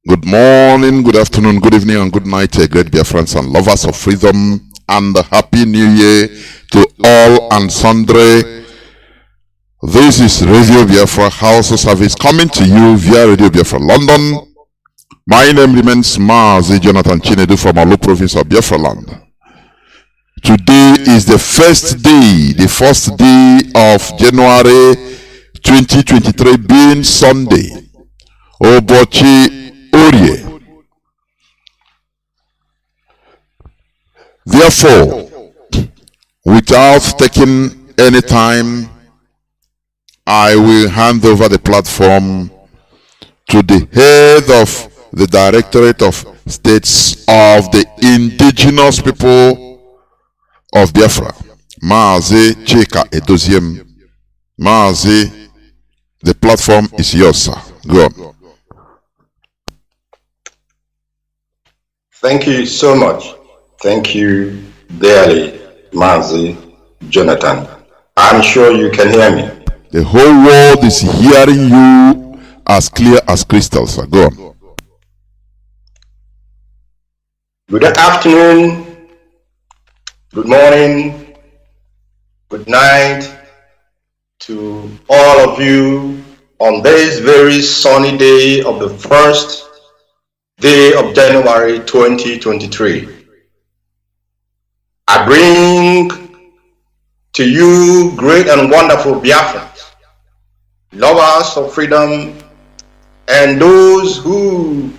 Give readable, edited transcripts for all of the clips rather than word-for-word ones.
Good morning, good afternoon, good evening, and good night, great Biafrans and lovers of freedom, and Happy New Year to all and sundry. This is Radio Biafra House of Service coming to you via Radio Biafra London. My name remains Mazi Chinedu from Olu province of Biafra land. Today is the first day of January 2023, being Sunday. Obochi Orie. Therefore, without taking any time, I will hand over the platform to the head of the Directorate of States of the Indigenous People of Biafra, Mazi Chika Edoziem. Mazi, the platform is yours, sir. Go on. Thank you so much. Thank you dearly, Mazi Jonathan. I'm sure you can hear me. The whole world is hearing you as clear as crystal, sir. Go on. Good afternoon, good morning, good night to all of you on this very sunny day of the first day of January 2023. I bring to you great and wonderful Biafrans, lovers of freedom, and those who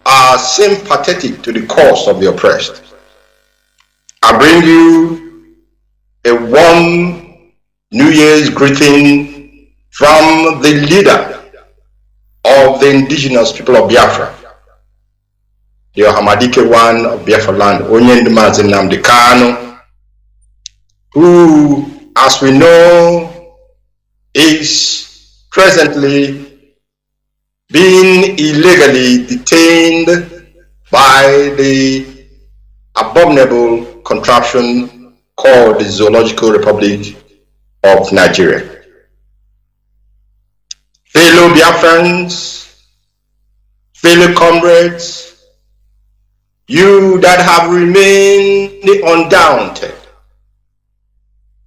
are sympathetic to the cause of the oppressed. I bring you a warm New Year's greeting from the leader of the indigenous people of Biafra, the Hamadike one of Biafra land, Nnamdi Kanu, who, as we know, is presently being illegally detained by the abominable contraption called the Zoological Republic of Nigeria. Fellow Biafrans, fellow comrades, you that have remained undaunted,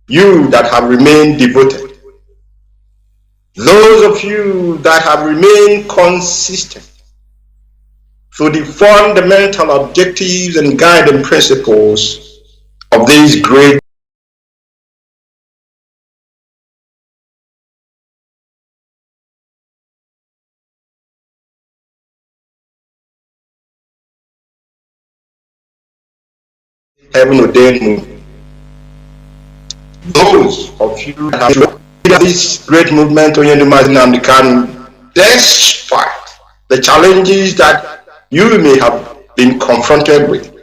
you that have remained devoted, those of you that have remained consistent to the fundamental objectives and guiding principles of these great heaven-ordained movement. Those of you that have this great movement, Nnamdi Kanu, despite the challenges that you may have been confronted with,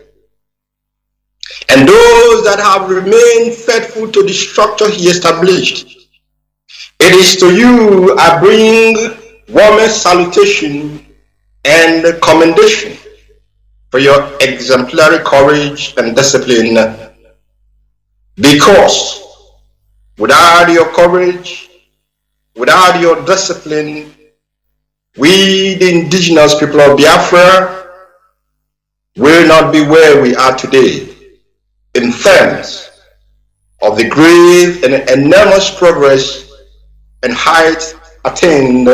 and those that have remained faithful to the structure he established, it is to you I bring warmest salutation and commendation for your exemplary courage and discipline, because without your courage, without your discipline, we, the indigenous people of Biafra, will not be where we are today in terms of the great and enormous progress and height attained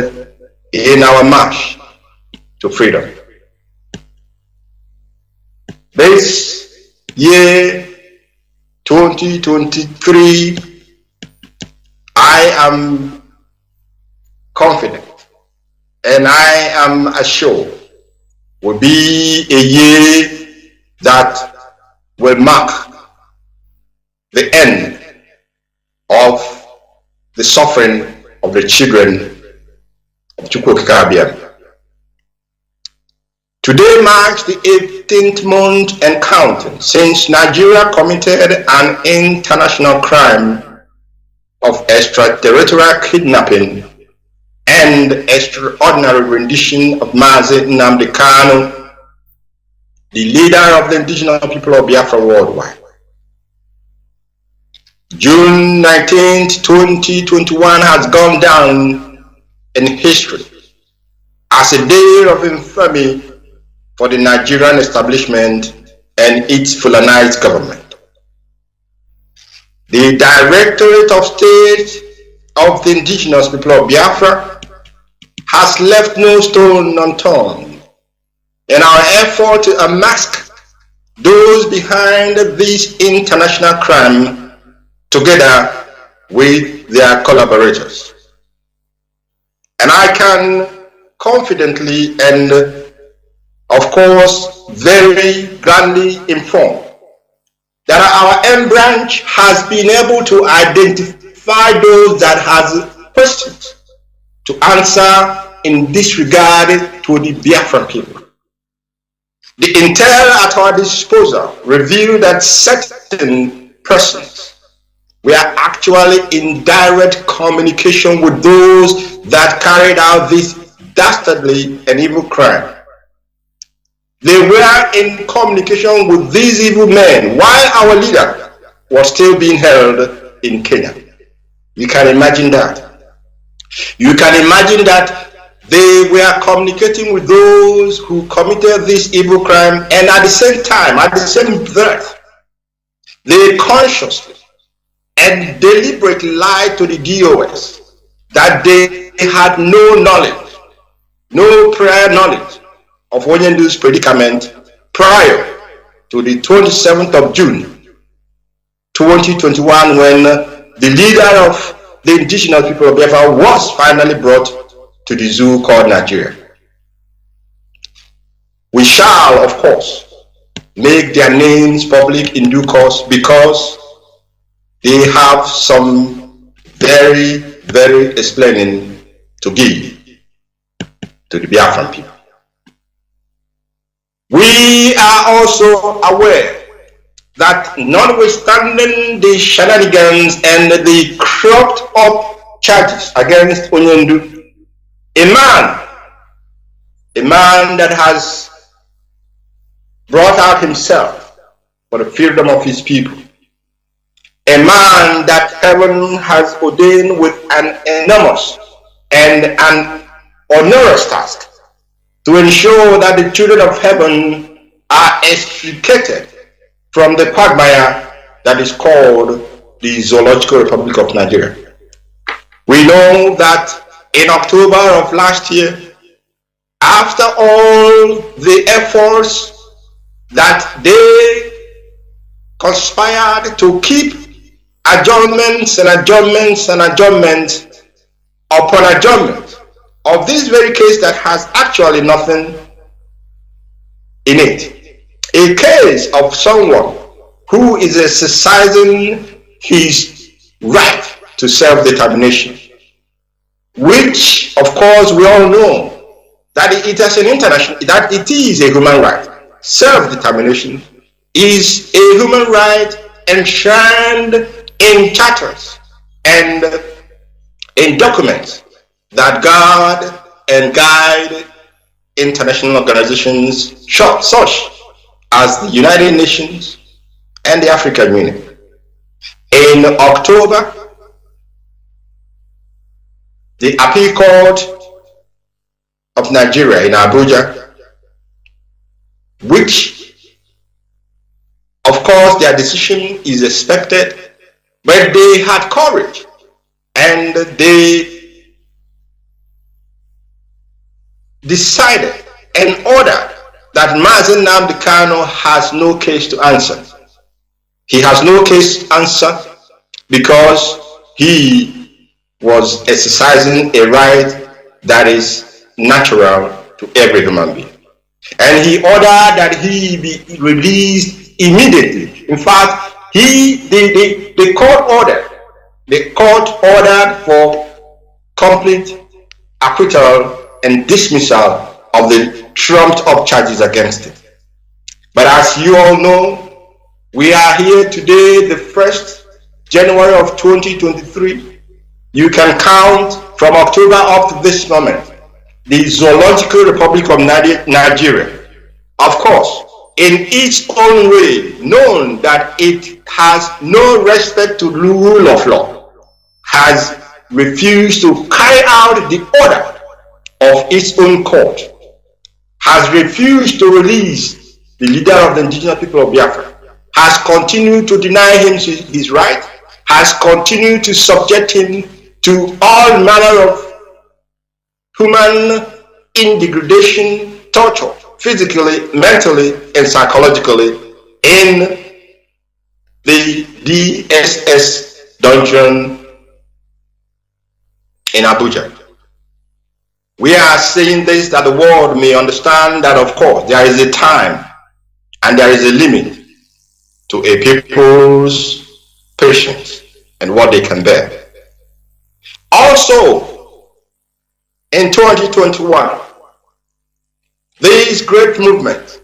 in our march to freedom. This year, 2023, I am confident and I am assured will be a year that will mark the end of the suffering of the children of Caribbean. Today marks the 18th month and counting since Nigeria committed an international crime of extraterritorial kidnapping and extraordinary rendition of Mazi Nnamdi Kanu, the leader of the indigenous people of Biafra worldwide. June 19th, 2021 has gone down in history as a day of infamy for the Nigerian establishment and its Fulanized government. The Directorate of State of the Indigenous People of Biafra has left no stone unturned in our effort to unmask those behind this international crime together with their collaborators. And I can confidently and of course very grandly inform that our M branch has been able to identify those that has questions to answer in this regard to the Biafran people. The intel at our disposal revealed that certain persons were actually in direct communication with those that carried out this dastardly and evil crime. They were in communication with these evil men while our leader was still being held in Kenya. You can imagine that. You can imagine that they were communicating with those who committed this evil crime, and at the same time, at the same breath, they consciously and deliberately lied to the DOS that they had no knowledge, no prior knowledge of Onyendu's predicament prior to the 27th of June 2021, when the leader of the indigenous people of Biafra was finally brought to the zoo called Nigeria. We shall, of course, make their names public in due course because they have some very, very explaining to give to the Biafran people. We are also aware that notwithstanding the shenanigans and the cropped up charges against Onyendu, a man that has brought out himself for the freedom of his people, a man that heaven has ordained with an enormous and an onerous task to ensure that the children of heaven are extricated from the quagmire that is called the Zoological Republic of Nigeria. We know that in October of last year, after all the efforts that they conspired to keep adjournments and adjournments and adjournments upon adjournment of this very case that has actually nothing in it, a case of someone who is exercising his right to self-determination, which of course we all know that it is an international, that it is a human right. Self-determination is a human right enshrined in charters and in documents that guard and guide international organizations such as the United Nations and the African Union. In October, the Appeal Court of Nigeria in Abuja, which of course their decision is expected, but they had courage and they decided and ordered that Mazi Nnamdi has no case to answer. He has no case to answer because he was exercising a right that is natural to every human being. And he ordered that he be released immediately. In fact, the court ordered for complete acquittal and dismissal of the trumped up charges against it. But as you all know, we are here today, the 1st January of 2023. You can count from October up to this moment. The Zoological Republic of Nigeria, of course, in its own way, known that it has no respect to the rule of law, has refused to carry out the order of its own court, has refused to release the leader of the indigenous people of Biafra, has continued to deny him his right, has continued to subject him to all manner of human degradation, torture, physically, mentally, and psychologically in the DSS dungeon in Abuja. We are saying this that the world may understand that, of course, there is a time and there is a limit to a people's patience and what they can bear. Also, in 2021, this great movement,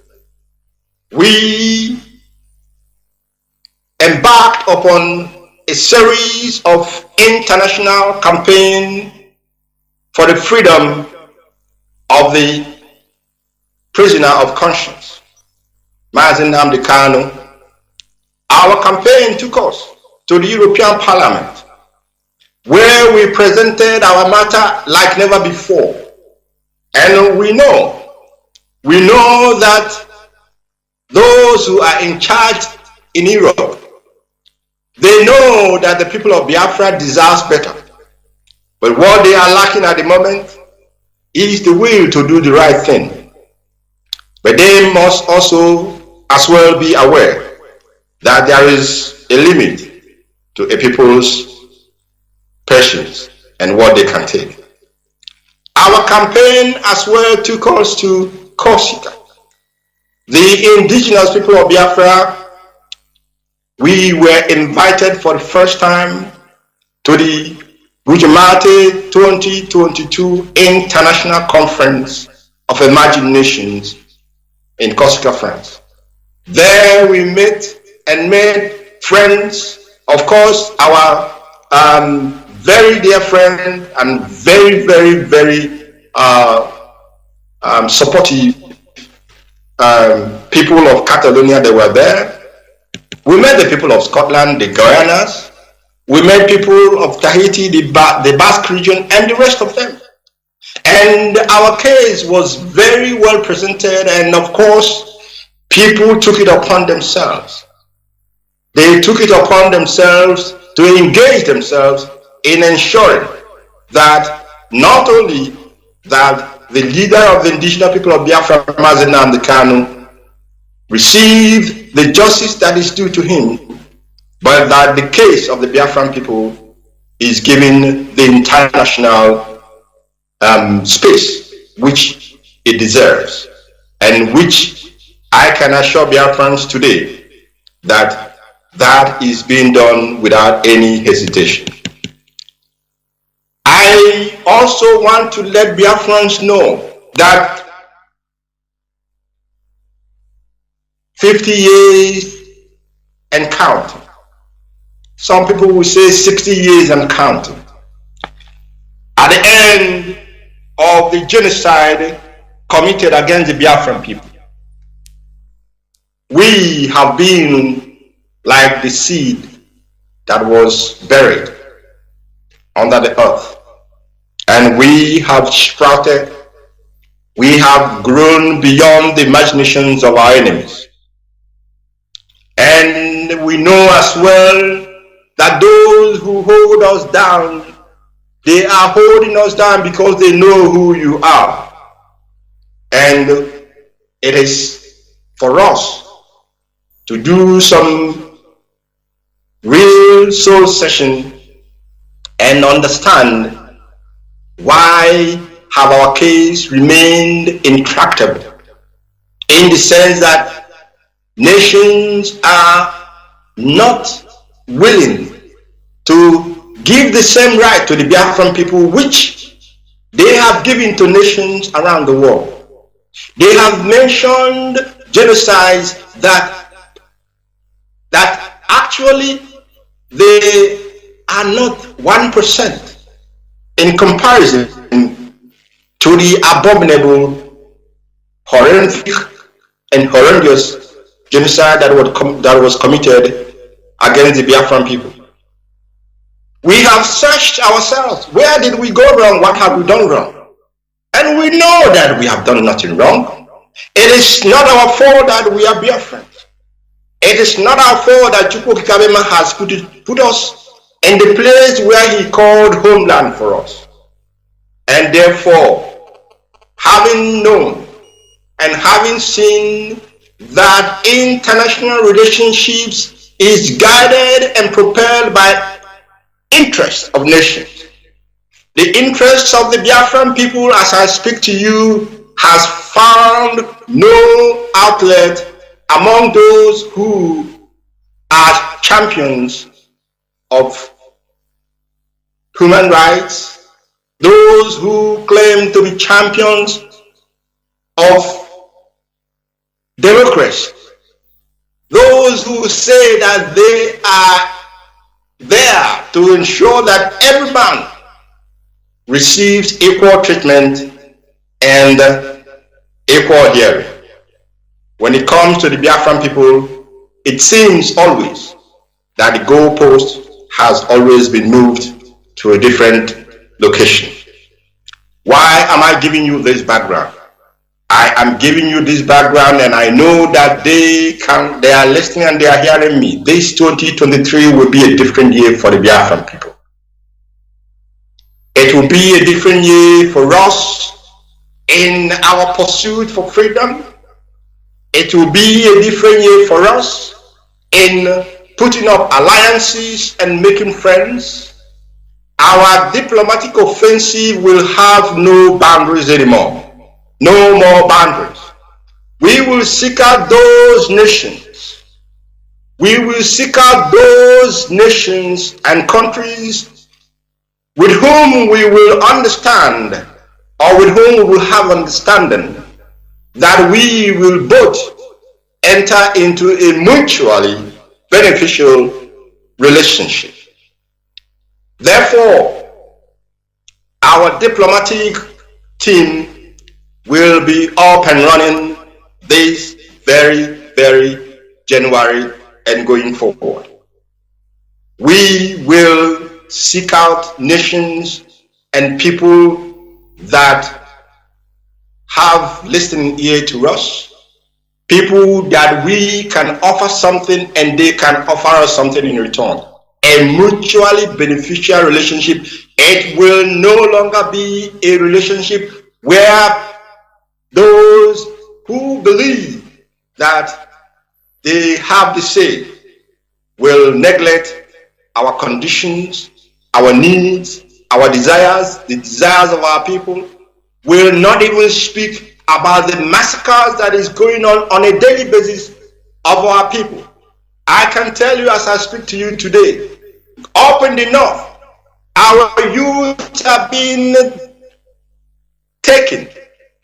we embarked upon a series of international campaigns for the freedom of the prisoner of conscience, Mazi Kanu. Our campaign took us to the European Parliament, where we presented our matter like never before. And we know that those who are in charge in Europe, they know that the people of Biafra deserves better. But what they are lacking at the moment is the will to do the right thing. But they must also as well be aware that there is a limit to a people's patience and what they can take. Our campaign as well took us to Corsica. The indigenous people of Biafra, we were invited for the first time to the Bujamate 2022 International Conference of Emerging Nations in Corsica, France. There we met and made friends, of course, our very dear friend and very, very, very supportive people of Catalonia. They were there. We met the people of Scotland, the Guyanas. We met people of Tahiti, the Basque region, and the rest of them. And our case was very well presented, and of course, people took it upon themselves. They took it upon themselves to engage themselves in ensuring that not only that the leader of the indigenous people of Biafra, Nnamdi Kanu, received the justice that is due to him, but that the case of the Biafran people is given the international space which it deserves, and which I can assure Biafrans today that that is being done without any hesitation. I also want to let Biafrans know that 50 years and counting. Some people will say 60 years and counting. At the end of the genocide committed against the Biafran people, we have been like the seed that was buried under the earth. And we have sprouted, we have grown beyond the imaginations of our enemies. And we know as well that those who hold us down, they are holding us down because they know who you are. And it is for us to do some real soul session and understand why have our case remained intractable, in the sense that nations are not willing to give the same right to the Biafran people which they have given to nations around the world. They have mentioned genocides that actually they are not 1% in comparison to the abominable, horrific, and horrendous genocide that was committed against the Biafran people. We have searched ourselves. Where did we go wrong? What have we done wrong? And And we know that we have done nothing wrong. It is not our fault that we are Biafrans. It is not our fault that Chukwu Kikabema has put us in the place where he called homeland for us. And therefore, having known and having seen that international relationships is guided and propelled by interests of nations, the interests of the Biafran people, as I speak to you, has found no outlet among those who are champions of human rights, those who claim to be champions of democracy, those who say that they are there to ensure that every man receives equal treatment and equal hearing. When it comes to the Biafran people, it seems always that the goalpost has always been moved to a different location. Why am I giving you this background? I am giving you this background, and I know that they are listening and they are hearing me. This 2023 will be a different year for the Biafran people. It will be a different year for us in our pursuit for freedom. It will be a different year for us in putting up alliances and making friends. Our diplomatic offensive will have no boundaries anymore. No more boundaries. We will seek out those nations. We will seek out those nations and countries with whom we will understand, or with whom we will have understanding, that we will both enter into a mutually beneficial relationship. Therefore, our diplomatic team will be up and running this very January and going forward. We will seek out nations and people that have listening ear to us, people that we can offer something and they can offer us something in return. A mutually beneficial relationship. It will no longer be a relationship where those who believe that they have the say will neglect our conditions, our needs, our desires, the desires of our people, will not even speak about the massacres that is going on a daily basis of our people. I can tell you as I speak to you today, up in the north, our youth have been taken.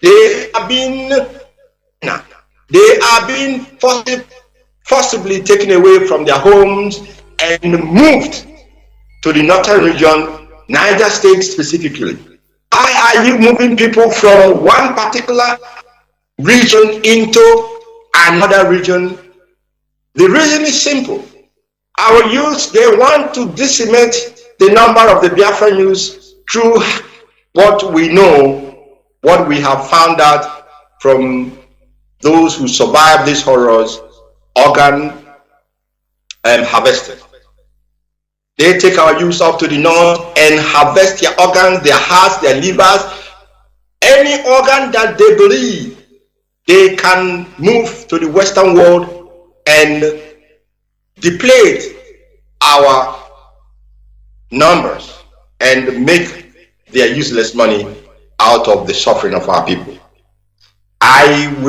They are being forcibly taken away from their homes and moved to the northern region, Niger State specifically. Why are you moving people from one particular region into another region? The reason is simple. Our youth, they want to decimate the number of the Biafran youth through what we know, what we have found out from those who survived these horrors, organ harvested. They take our youth up to the north and harvest their organs, their hearts, their livers, any organ that they believe they can move to the Western world and deplete our numbers and make their useless money out of the suffering of our people. I'm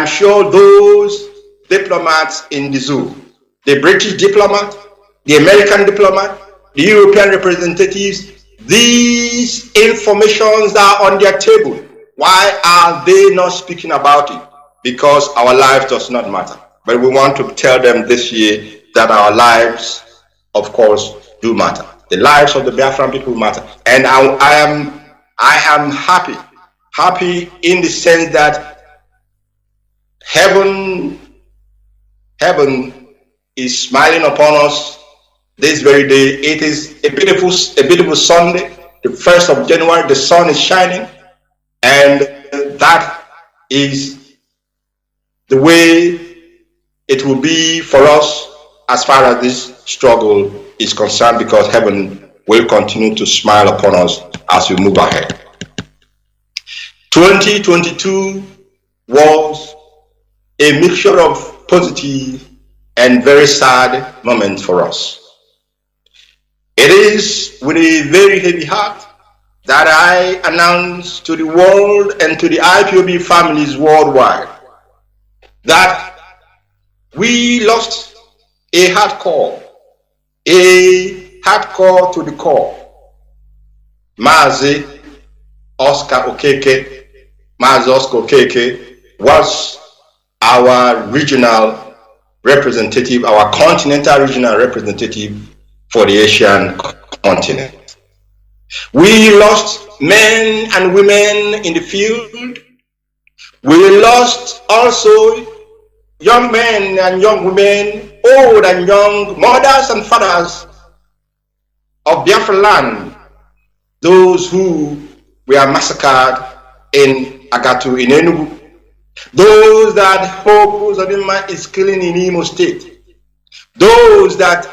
sure those diplomats in the zoo, the British diplomat, the American diplomat, the European representatives, these informations are on their table. Why are they not speaking about it? Because our lives does not matter. But we want to tell them this year that our lives, of course, do matter. The lives of the Biafran people matter. And I am happy in the sense that heaven is smiling upon us this very day. It is a beautiful Sunday. the 1st of January, the sun is shining, and that is the way it will be for us as far as this struggle is concerned, because heaven will continue to smile upon us as we move ahead. 2022 was a mixture of positive and very sad moments for us. It is with a very heavy heart that I announce to the world and to the IPOB families worldwide that we lost a hardcore to the core. Mazi Oscar Okeke was our regional representative, our continental regional representative for the Asian continent. We lost men and women in the field. We lost also young men and young women, old and young, mothers and fathers of Biafra land, those who were massacred in Agatu in Enugu, those that Hope Uzodinma is killing in Imo State, those that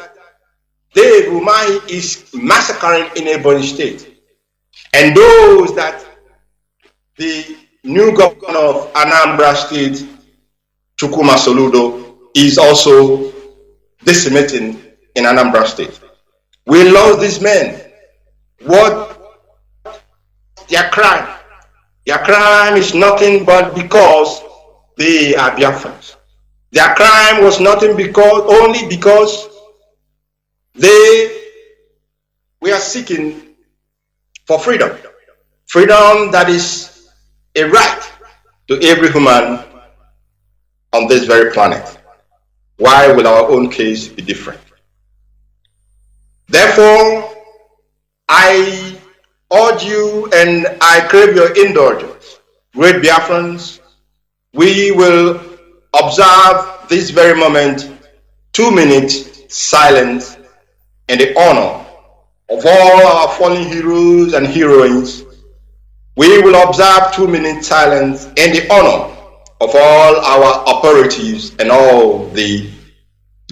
Dave Umahi is massacring in Ebonyi State, and those that the new governor of Anambra State, Chukwuma Soludo, is also decimating in Anambra State. We lost these men. What their crime? Their crime is nothing but because they are Biafrans. Their crime was nothing only because they were seeking for freedom. Freedom that is a right to every human on this very planet. Why will our own case be different? Therefore, I urge you and I crave your indulgence. Great Biafrans, we will observe this very moment 2 minutes silence in the honor of all our fallen heroes and heroines. We will observe 2 minutes silence in the honor of all our operatives and all the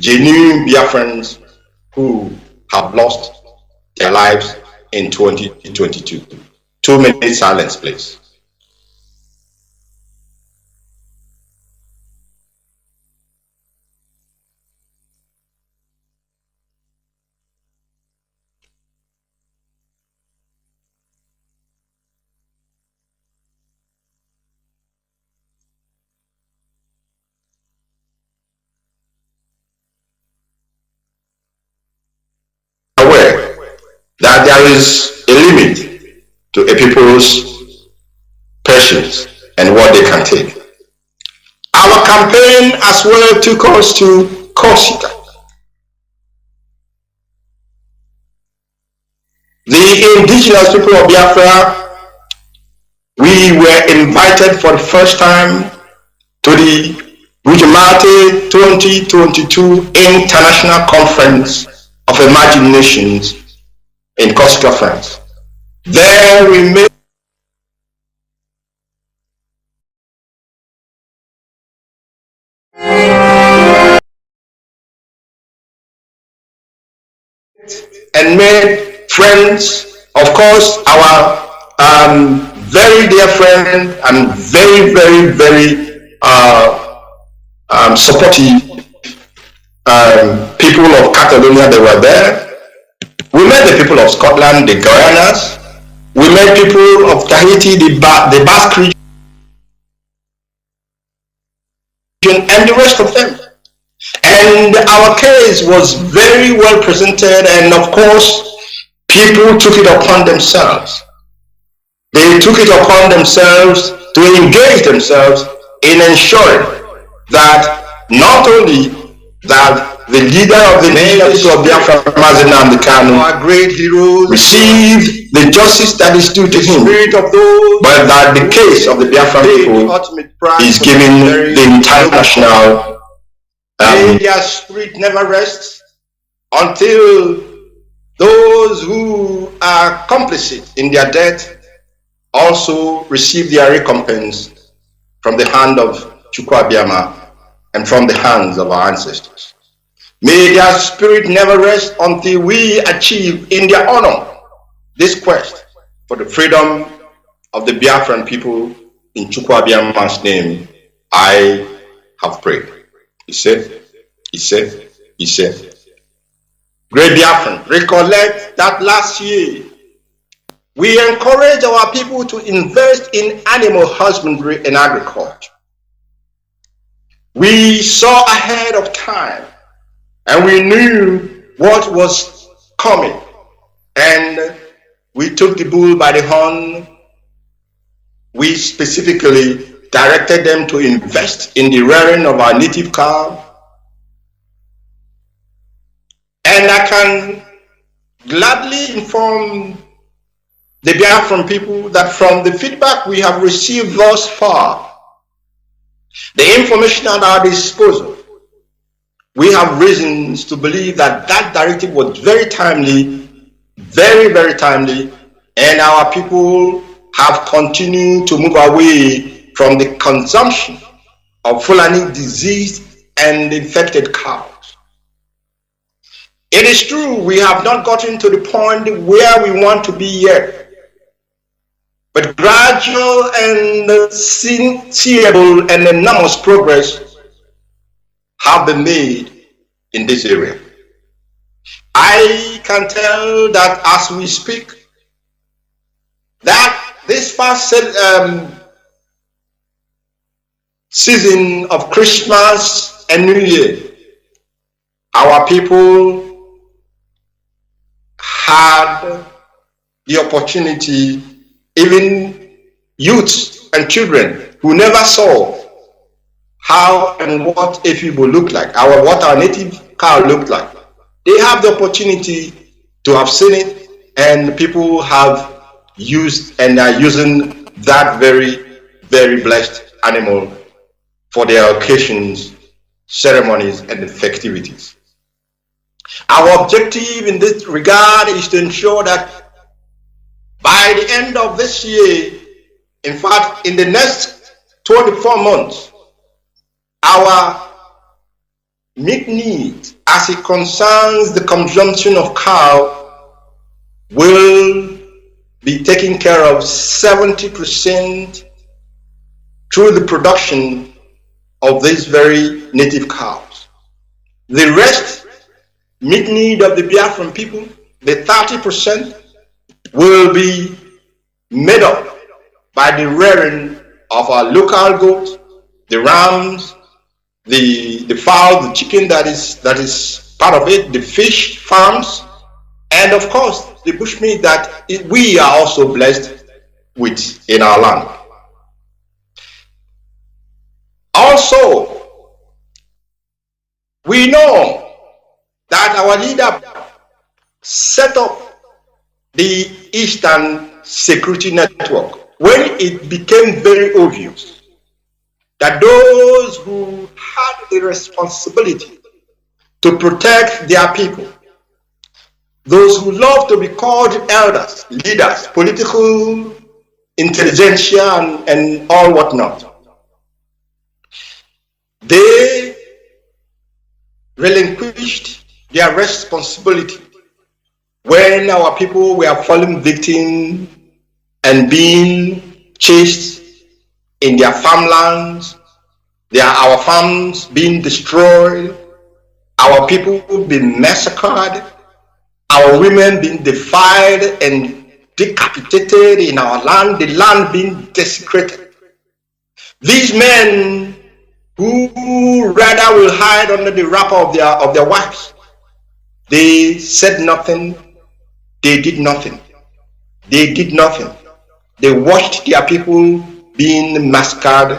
genuine Biafrans who have lost their lives in 2022. 2 minutes silence, please. That there is a limit to a people's patience and what they can take. Our campaign as well took us to Corsica. The indigenous people of Biafra, we were invited for the first time to the Bujamate 2022 International Conference of Emerging Nations in Corsica, France. There we met and made friends, of course, our very dear friend and very, very, very supportive people of Catalonia. They were there. We met the people of Scotland, the Guyanas. We met people of Tahiti, the Basque region, and the rest of them. And our case was very well presented, and of course, people took it upon themselves. They took it upon themselves to engage themselves in ensuring that not only that the leader of the people of Biafra, Mazi Kanu, our great heroes, received the justice that is due to him, but that the case of the Biafra people is given the international. Their spirit never rests until Those who are complicit in their death also receive their recompense from the hand of Chukwu Abiyama and from the hands of our ancestors. May their spirit never rest until we achieve in their honor this quest for the freedom of the Biafran people. In Chukwu Abiyama's name, I have prayed. He said, he said, he said. Great Biafran, recollect that last year we encouraged our people to invest in animal husbandry and agriculture. We saw ahead of time and we knew what was coming, and we took the bull by the horn. We specifically directed them to invest in the rearing of our native cow. And I can gladly inform the Biafran people that from the feedback we have received thus far, the information at our disposal, we have reasons to believe that that directive was very timely, very, very timely, and our people have continued to move away from the consumption of Fulani diseased and infected cows. It is true we have not gotten to the point where we want to be yet, but gradual and seeable and enormous progress have been made in this area. I can tell that as we speak, that this past season of Christmas and New Year, our people had the opportunity, even youths and children who never saw how and what Efibo looked like, what our native cow looked like. They have the opportunity to have seen it, and people have used and are using that very, very blessed animal for their occasions, ceremonies, and festivities. Our objective in this regard is to ensure that by the end of this year, in fact, in the next 24 months, our meat need as it concerns the consumption of cow will be taken care of 70% through the production of these very native cows. The rest meat need of the Biafran people, the 30%, will be made up by the rearing of our local goats, the rams, the fowl, the chicken that is part of it, the fish farms, and of course the bushmeat that we are also blessed with in our land. Also, we know that our leader set up the Eastern Security Network when it became very obvious that those who had the responsibility to protect their people, those who love to be called elders, leaders, political intelligentsia, and all whatnot, they relinquished their responsibility when our people were falling victim and being chased in their farmlands, our farms being destroyed, our people being massacred, our women being defied and decapitated in our land, the land being desecrated. These men who rather will hide under the wrapper of their wives, they said nothing, they did nothing. They did nothing. They watched their people being massacred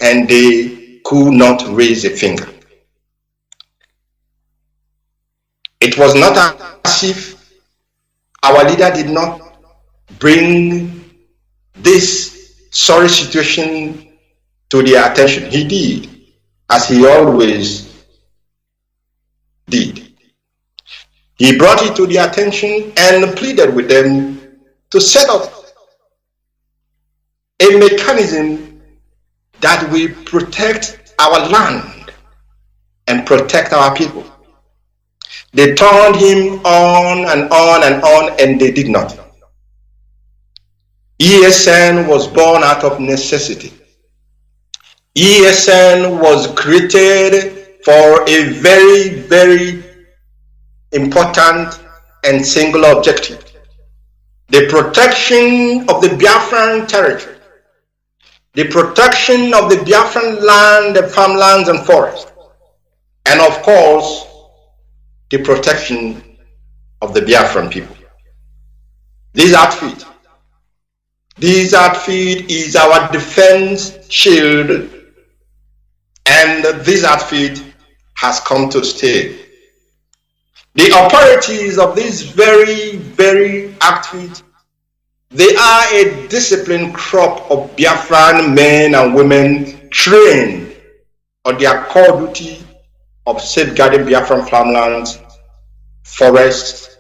and they could not raise a finger. It was not as if our leader did not bring this sorry situation to their attention. He did, as he always did. He brought it to their attention and pleaded with them to set up a mechanism that will protect our land and protect our people. They turned him on and on and on, and they did not. ESN was born out of necessity. ESN was created for a very, very important and singular objective: the protection of the Biafran territory, the protection of the Biafran land, the farmlands and forests, and of course, the protection of the Biafran people. This outfit is our defense shield, and this outfit has come to stay. The authorities of this very, very outfit, they are a disciplined crop of Biafran men and women trained on their core duty of safeguarding Biafran farmlands, forests,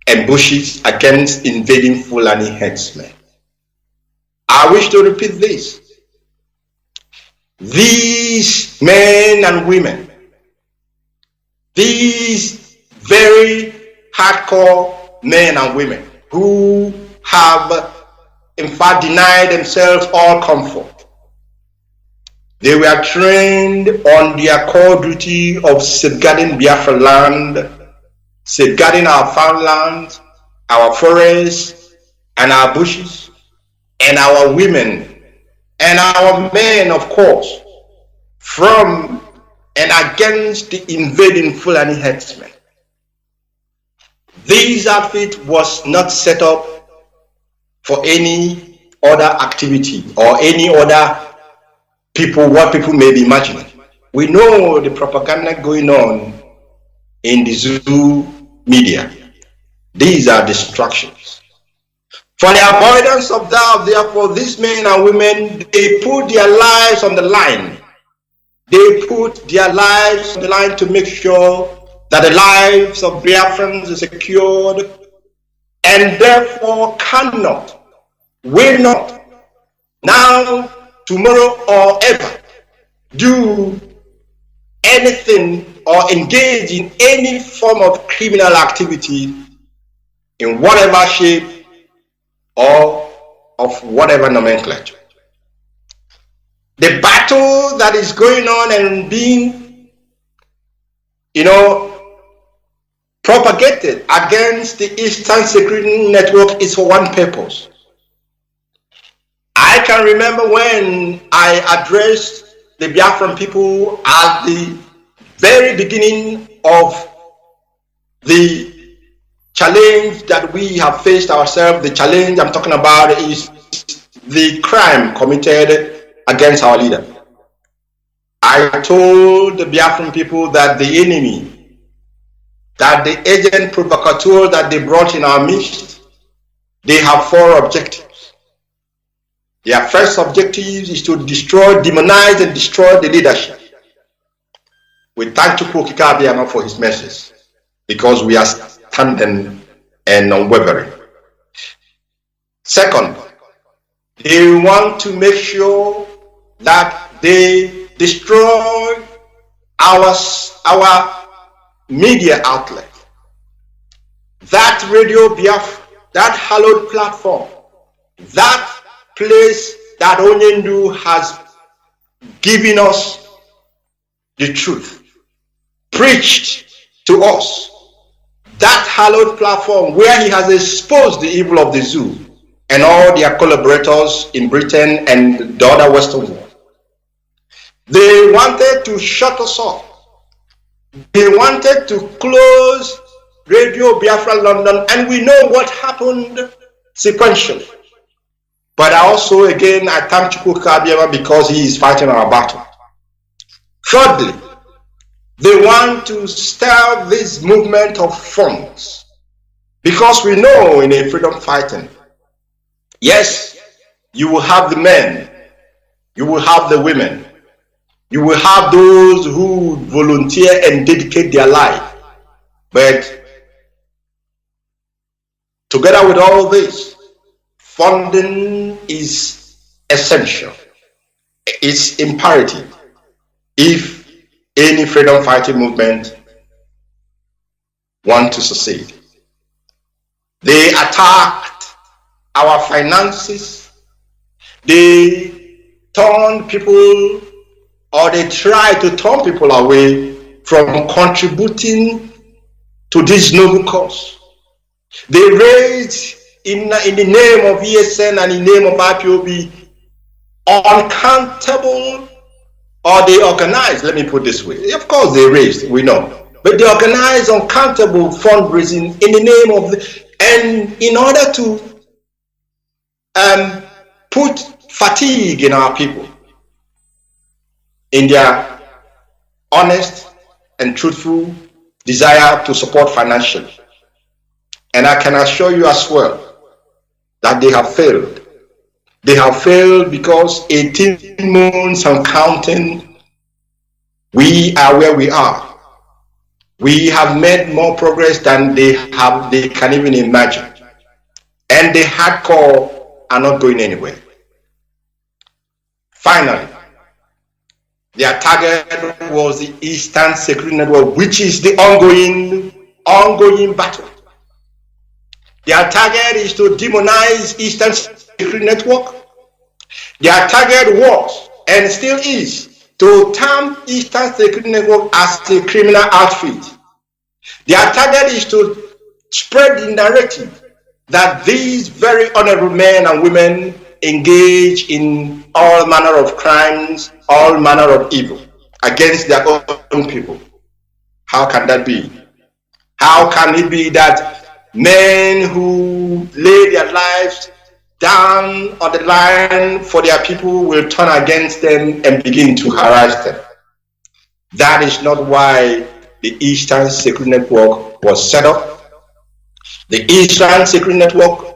and bushes against invading Fulani headsmen. I wish to repeat this. These men and women, these very hardcore men and women who have in fact denied themselves all comfort, they were trained on their core duty of safeguarding Biafra land, safeguarding our farmlands, our forests, and our bushes, and our women, and our men, of course, from and against the invading Fulani headsmen. This outfit was not set up for any other activity or any other people, what people may be imagining. We know the propaganda going on in the zoo media. These are distractions. For the avoidance of doubt, therefore, these men and women, they put their lives on the line. They put their lives on the line to make sure that the lives of Biafrans are secured, and therefore cannot, will not, now, tomorrow, or ever do anything or engage in any form of criminal activity in whatever shape or of whatever nomenclature. The battle that is going on and being, propagated against the Eastern Security Network is for one purpose. I can remember when I addressed the Biafran people at the very beginning of the challenge that we have faced ourselves. The challenge I'm talking about is the crime committed against our leader. I told the Biafran people that the enemy, that the agent provocateur that they brought in our midst, they have four objectives. Their first objective is to destroy, demonize, and destroy the leadership. We thank Chukwu Kika Abiyama for his message, because we are standing and unwavering. Second, they want to make sure that they destroy our media outlet, that Radio Biafra, that hallowed platform, that place that Onyendu has given us the truth, preached to us, that hallowed platform where he has exposed the evil of the zoo and all their collaborators in Britain and the other Western world. They wanted to shut us off. They wanted to close Radio Biafra London, and we know what happened sequentially. But also, again, I thank Chukwu Abiyama because he is fighting our battle. Thirdly, they want to stir this movement of funds, because we know in a freedom fighting, yes, you will have the men, you will have the women, you will have those who volunteer and dedicate their life But together with all this, funding is essential. It's imperative if any freedom fighting movement wants to succeed. They attacked our finances. They turned people, or they tried to turn people away from contributing to this noble cause. They raised, in the name of ESN and in the name of IPOB, uncountable, or they organized, let me put it this way. Of course they raised, we know. But they organized uncountable fundraising in the name of, and in order to put fatigue in our people, in their honest and truthful desire to support financially. And I can assure you as well that they have failed. They have failed because 18 months and counting, we are where we are. We have made more progress than they can even imagine. And the hardcore are not going anywhere. Finally, their target was the Eastern Security Network, which is the ongoing battle. Their target is to demonize Eastern Security Network. Their target was, and still is, to term Eastern Security Network as a criminal outfit. Their target is to spread the narrative that these very honorable men and women engage in all manner of crimes, all manner of evil against their own people. How can that be? How can it be that men who lay their lives down on the line for their people will turn against them and begin to harass them? That is not why the Eastern Security Network was set up. The Eastern Security Network,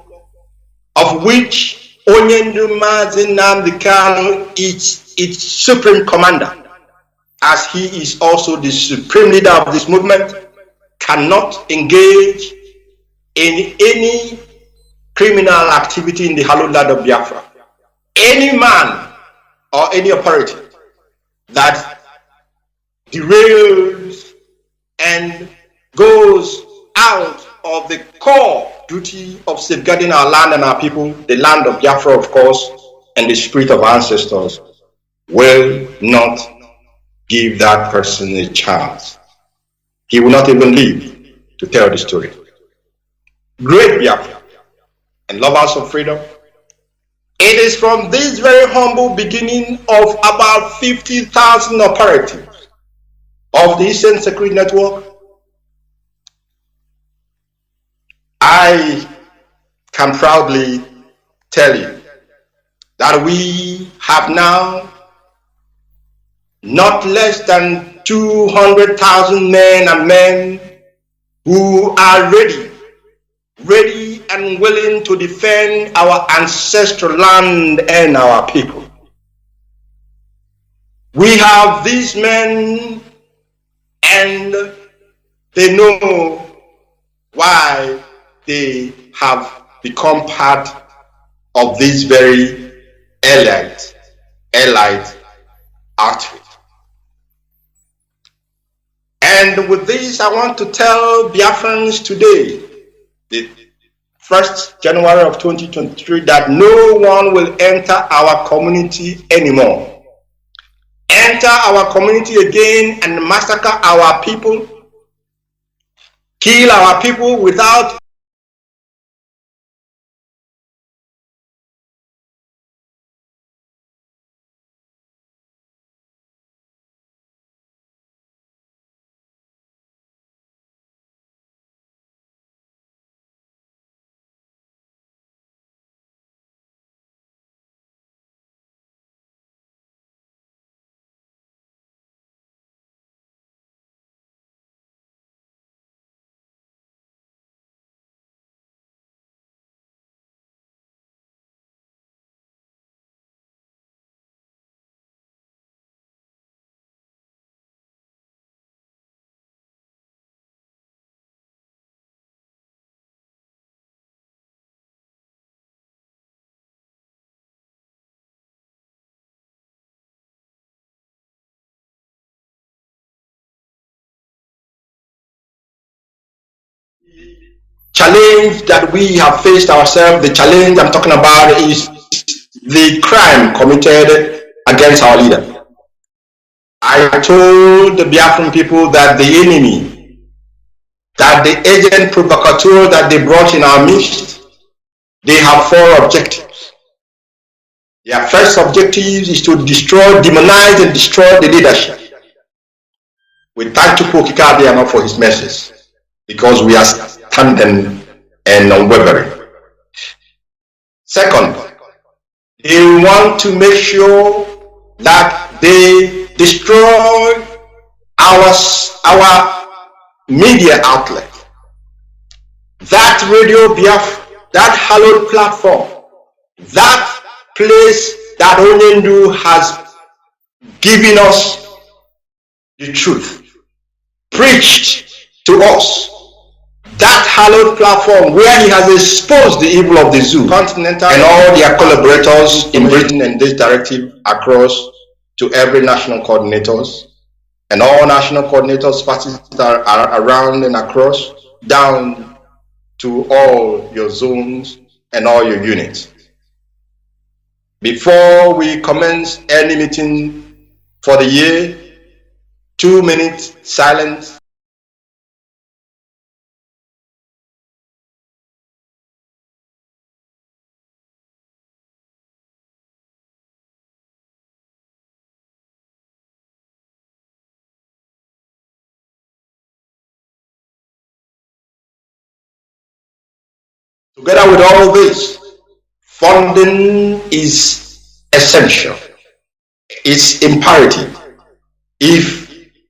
of which Mazi Nnamdi is its supreme commander, as he is also the supreme leader of this movement, cannot engage in any criminal activity in the hallowed land of Biafra. Any man or any operative that derails and goes out of the core duty of safeguarding our land and our people, the land of Biafra, of course, and the spirit of our ancestors, will not give that person a chance. He will not even live to tell the story. Great Biafra and lovers of freedom, it is from this very humble beginning of about 50,000 operatives of the Eastern Security Network, I can proudly tell you that we have now not less than 200,000 men and men who are ready and willing to defend our ancestral land and our people. We have these men, and they know why they have become part of this very elite outfit. And with this, I want to tell Biafrans today, the 1st January of 2023, that no one will enter our community anymore. Enter our community again and massacre our people, kill our people without challenge that we have faced ourselves, the challenge I'm talking about is the crime committed against our leader. I told the Biafran people that the enemy, that the agent provocateur that they brought in our midst, they have 4 objectives. Their first objective is to destroy, demonize and destroy the leadership. We thank Chukwukika for his message, because we are standing and unwavering. Second, they want to make sure that they destroy our media outlet, that Radio Biafra, that hallowed platform, that place that Onyendu has given us the truth, preached to us, that hallowed platform where he has exposed the evil of the zoo, Continental and all their collaborators in Britain, and this directive across to every national coordinators and all national coordinators parties that are around and across, down to all your zones and all your units. Before we commence any meeting for the year, 2 minutes silence. Together with all this, funding is essential. It's imperative if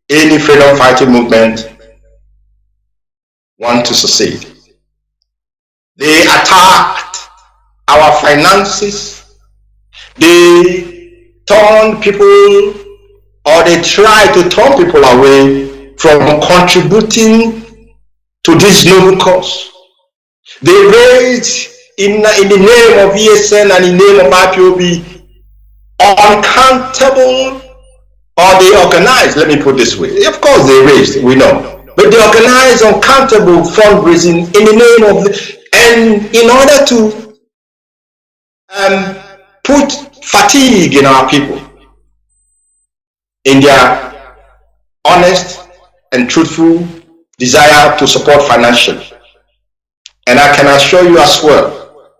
any freedom fighting movement wants to succeed. They attacked our finances. They turned people, or they tried to turn people away from contributing to this noble cause. They raised in the name of ESN and in the name of IPOB uncountable, or they organized, let me put this way, of course they raised, we know, but they organized uncountable fundraising in the name of, and in order to put fatigue in our people, in their honest and truthful desire to support financially. And I can assure you as well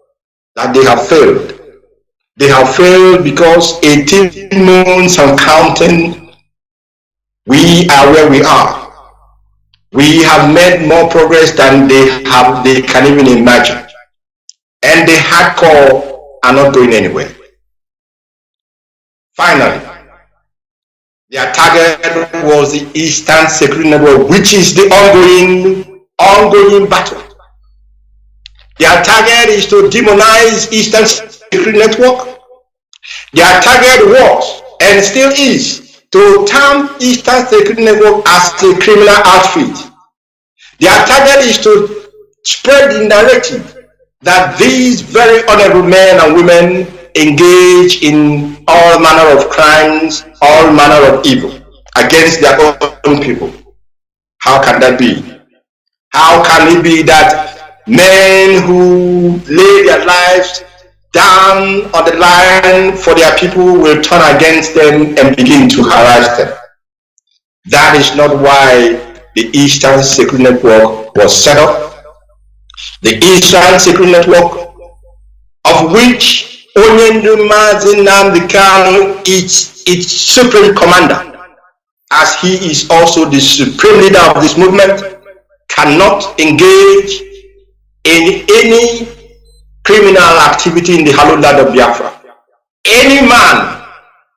that they have failed. They have failed because 18 months and counting, we are where we are. We have made more progress than they can even imagine. And the hardcore are not going anywhere. Finally, their target was the Eastern Security Network, which is the ongoing battle. Their target is to demonize Eastern Security Network. Their target was, and still is, to term Eastern Security Network as a criminal outfit. Their target is to spread the narrative that these very honorable men and women engage in all manner of crimes, all manner of evil against their own people. How can that be? How can it be that men who lay their lives down on the line for their people will turn against them and begin to harass them? That is not why the Eastern Security Network was set up. The Eastern Security Network, of which Mazi Nnamdi is its supreme commander, as he is also the supreme leader of this movement, cannot engage in any criminal activity in the hallowed land of Biafra. Any man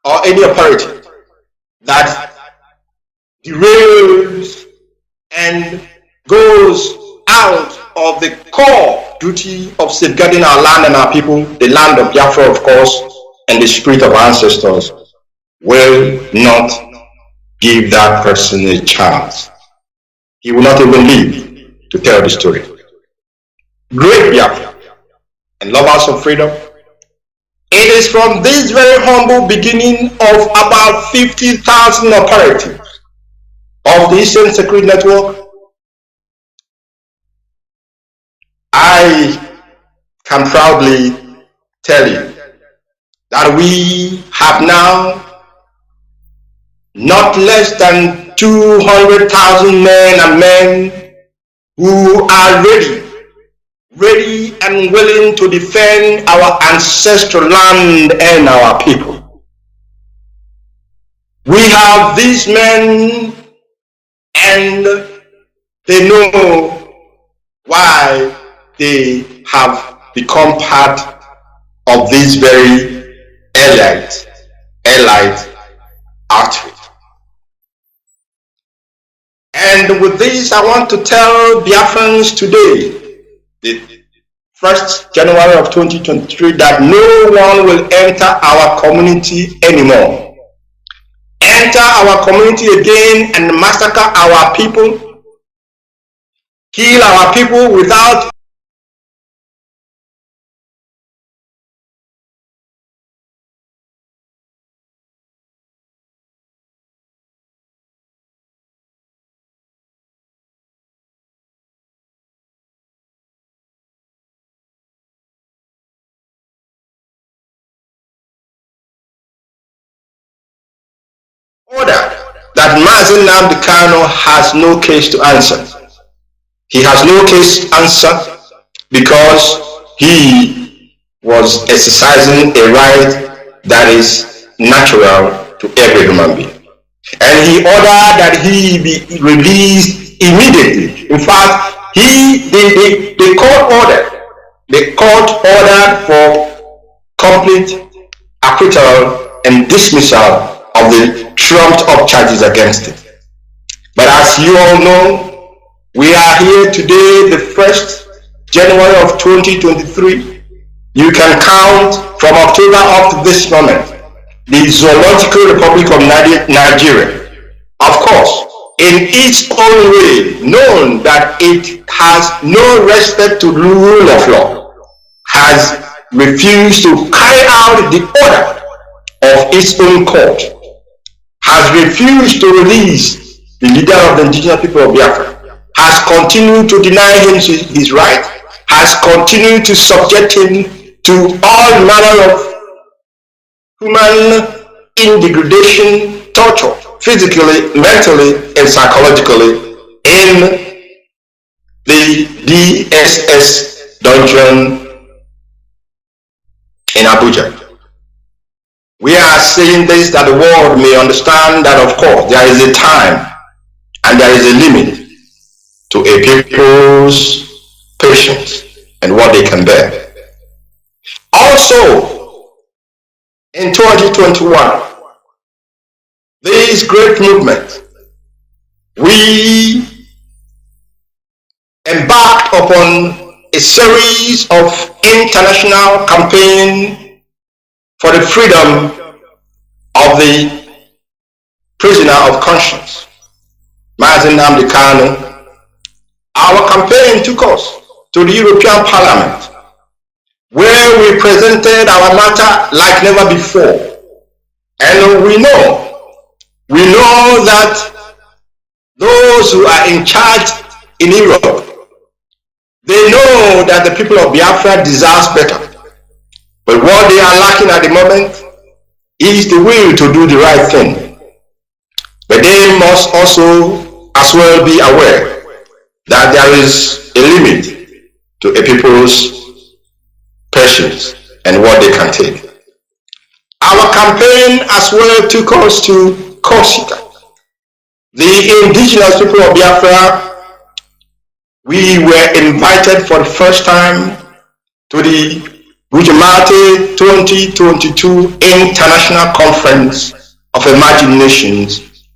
or any operative that derails and goes out of the core duty of safeguarding our land and our people, the land of Biafra, of course, and the spirit of our ancestors, will not give that person a chance. He will not even live to tell the story. Great Biafra and lovers of freedom, it is from this very humble beginning of about 50,000 operatives of the Eastern Security Network can proudly tell you that we have now not less than 200,000 men and men who are ready and willing to defend our ancestral land and our people. We have these men, and they know why they have become part of this very elite outfit. And with this, I want to tell Biafrans today, the 1st January of 2023, that no one will enter our community anymore. Enter our community again and massacre our people, kill our people without order that Mazi Kanu has no case to answer. He has no case to answer because he was exercising a right that is natural to every human being. And he ordered that he be released immediately. In fact, the court ordered for complete acquittal and dismissal of the trumped up charges against it. But as you all know, we are here today, the 1st January of 2023. You can count from October up to this moment. The Zoological Republic of Nigeria, of course, in its own way, known that it has no respect to the rule of law, has refused to carry out the order of its own court, has refused to release the leader of the indigenous people of Biafra, has continued to deny him his right, has continued to subject him to all manner of human degradation, torture, physically, mentally, and psychologically in the DSS dungeon in Abuja. We are saying this that the world may understand that, of course, there is a time and there is a limit to a people's patience and what they can bear. Also, in 2021, this great movement, we embarked upon a series of international campaigns for the freedom of the prisoner of conscience, Mazi Kanu. Our campaign took us to the European Parliament, where we presented our matter like never before. And we know that those who are in charge in Europe, they know that the people of Biafra deserve better. But what they are lacking at the moment is the will to do the right thing. But they must also as well be aware that there is a limit to a people's patience and what they can take. Our campaign as well took us to Corsica. The indigenous people of Biafra, we were invited for the first time to the Bujamati 2022 International Conference of Emerging Nations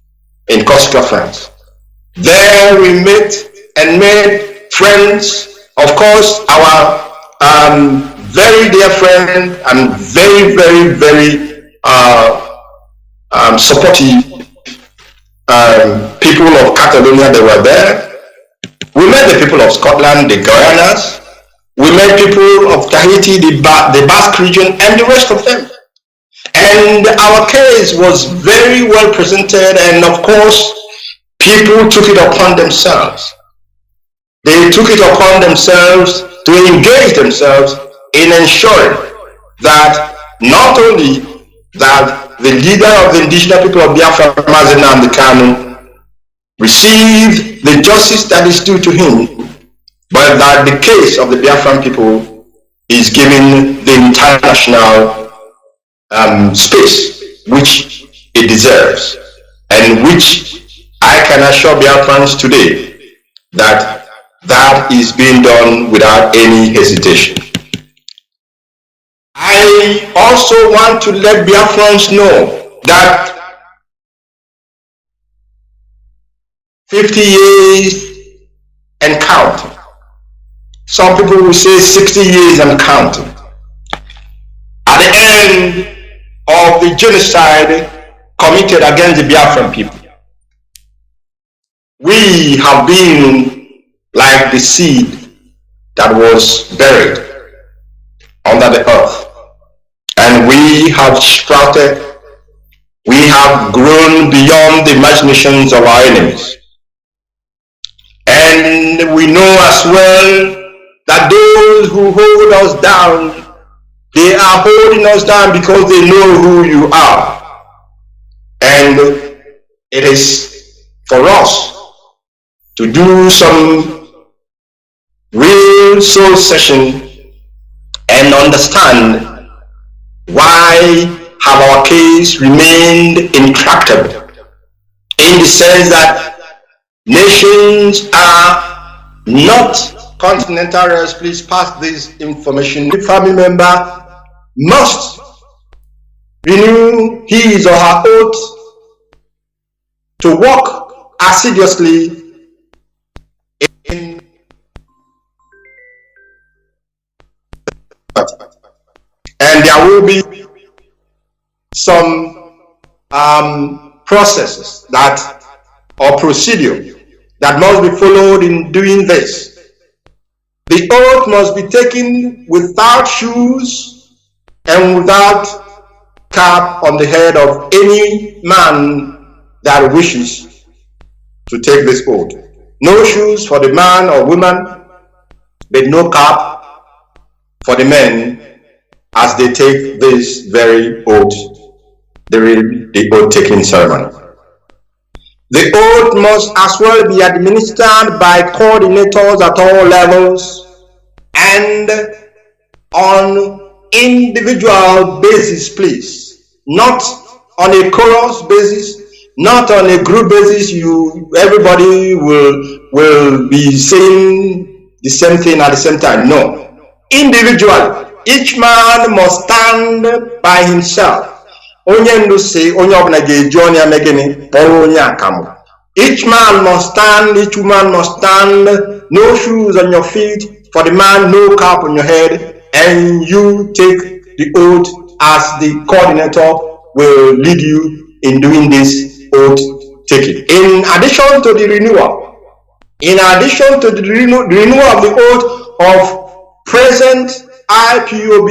in Corsica, France. There we met and made friends, of course, our very dear friend and very, very, very supportive people of Catalonia. They were there. We met the people of Scotland, the Guyanas. We met people of Tahiti, the Basque region, and the rest of them. And our case was very well presented, and of course, people took it upon themselves. They took it upon themselves to engage themselves in ensuring that not only that the leader of the indigenous people of Biafra, Mazi Kanu, received the justice that is due to him, but that the case of the Biafran people is given the international space which it deserves, and which I can assure Biafrans today that that is being done without any hesitation. I also want to let Biafrans know that 50 years and counting. Some people will say 60 years and counting. At the end of the genocide committed against the Biafran people, we have been like the seed that was buried under the earth, and we have sprouted, we have grown beyond the imaginations of our enemies. And we know as well that those who hold us down, they are holding us down because they know who you are. And it is for us to do some real soul session and understand why have our case remained intractable, in the sense that nations are not continental rails. Please pass this information. The family member must renew his or her oath to work assiduously in and there will be some processes that or procedure that must be followed in doing this. The oath must be taken without shoes and without cap on the head of any man that wishes to take this oath. No shoes for the man or woman, but no cap for the men as they take this very oath, the oath-taking ceremony. The oath must as well be administered by coordinators at all levels and on individual basis, please. Not on a chorus basis, not on a group basis. Everybody will be saying the same thing at the same time. No. Individually, each man must stand by himself. Each man must stand, each woman must stand, no shoes on your feet, for the man, no cap on your head, and you take the oath as the coordinator will lead you in doing this oath taking. In addition to the renewal, of the oath of present IPOB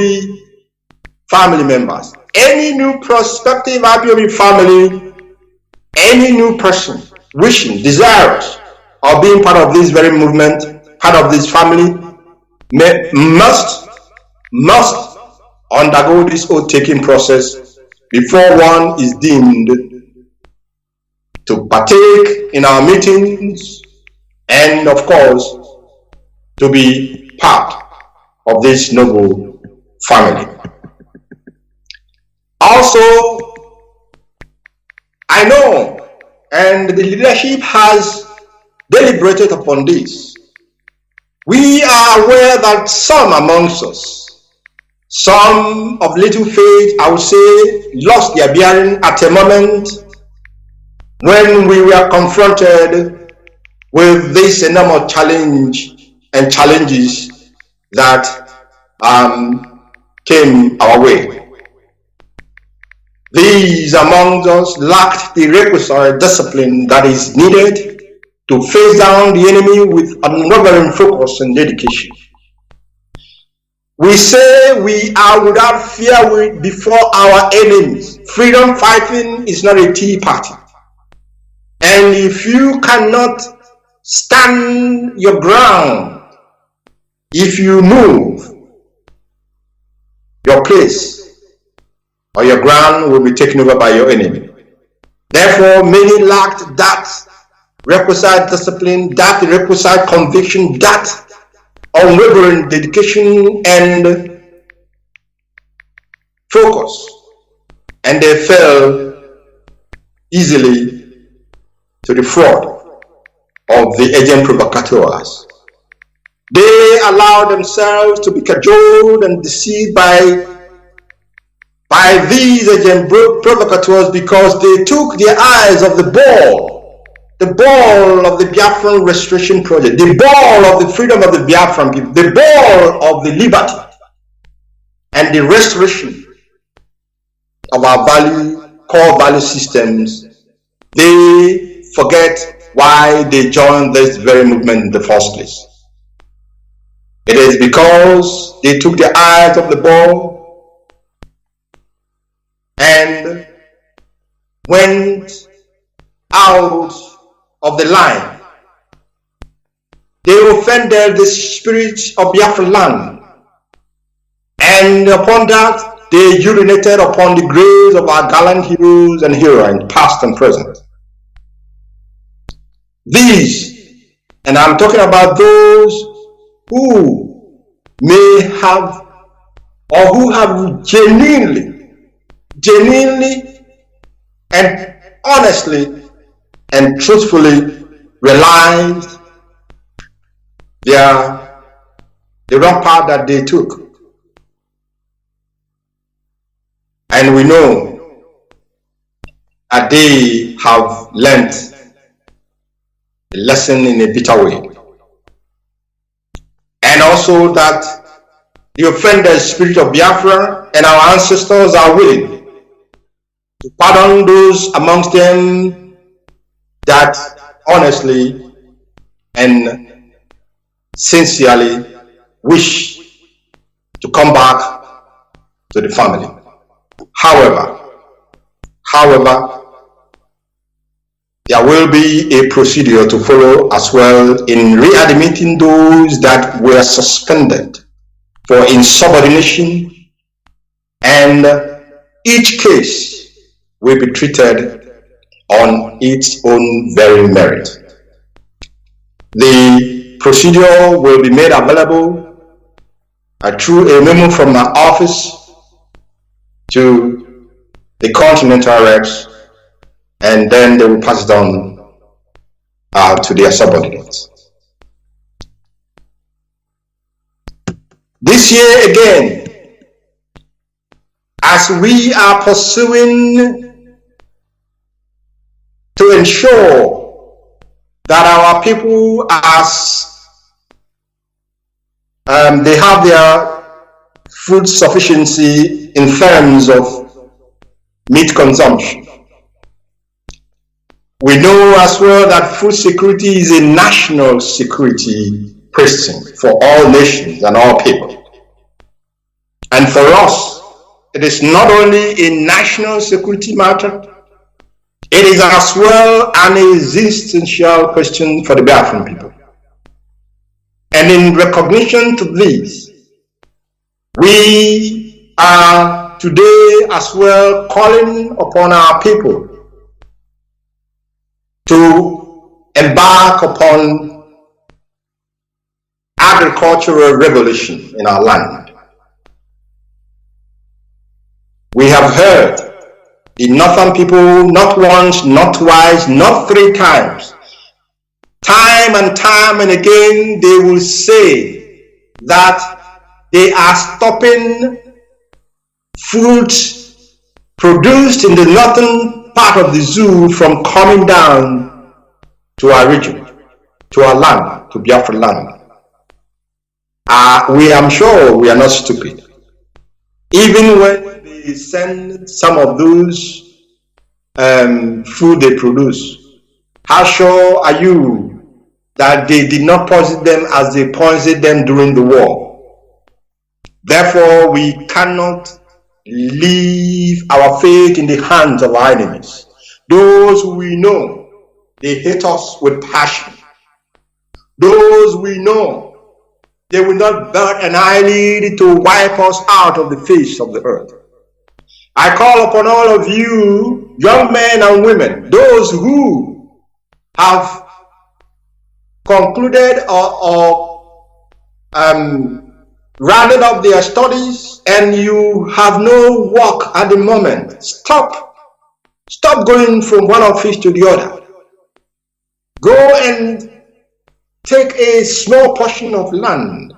family members, any new prospective IPOB family, any new person wishing, desirous of being part of this very movement, part of this family, must undergo this oath-taking process before one is deemed to partake in our meetings and, of course, to be part of this noble family. Also, I know, and the leadership has deliberated upon this, we are aware that some amongst us, some of little faith, I would say, lost their bearing at a moment when we were confronted with this enormous challenge and challenges that came our way. These among us lacked the requisite discipline that is needed to face down the enemy with unwavering focus and dedication. We say we are without fear before our enemies. Freedom fighting is not a tea party. And if you cannot stand your ground, if you move, your place or your ground will be taken over by your enemy. Therefore, many lacked that requisite discipline, that requisite conviction, that unwavering dedication and focus, and they fell easily to the fraud of the agent provocateurs. They allowed themselves to be cajoled and deceived by these agent provocateurs because they took their eyes off the ball of the Biafran restoration project, the ball of the freedom of the Biafran people, the ball of the liberty and the restoration of our core value systems. They forget why they joined this very movement in the first place. It is because they took their eyes off the ball and went out of the line. They offended the spirit of Biafra land, and upon that they urinated upon the graves of our gallant heroes and heroines, past and present. These, and I'm talking about those who may have or who have genuinely and honestly and truthfully realized the wrong path that they took. And we know that they have learned a lesson in a bitter way. And also that the offended spirit of Biafra and our ancestors are willing to pardon those amongst them that honestly and sincerely wish to come back to the family. However, there will be a procedure to follow as well in readmitting those that were suspended for insubordination, and each case will be treated on its own very merit. The procedure will be made available through a memo from my office to the Continental Reps, and then they will pass it on to their subordinates. This year again, as we are pursuing to ensure that our people, as they have their food sufficiency in terms of meat consumption, we know as well that food security is a national security precinct for all nations and all people. And for us, it is not only a national security matter, it is as well an existential question for the Biafran people. And in recognition to this, we are today as well calling upon our people to embark upon agricultural revolution in our land. We have heard the northern people not once, not twice, not three times. Time and time and again they will say that they are stopping food produced in the northern part of the zoo from coming down to our region, to our land, to Biafra land. I'm sure we are not stupid. Even when they send some of those food they produce, how sure are you that they did not poison them as they poisoned them during the war? Therefore, we cannot leave our fate in the hands of our enemies. Those who we know, they hate us with passion. Those we know, They will not bat an eyelid to wipe us out of the face of the earth. I call upon all of you, young men and women, those who have concluded or rounded up their studies and you have no work at the moment. Stop going from one office to the other. Go and take a small portion of land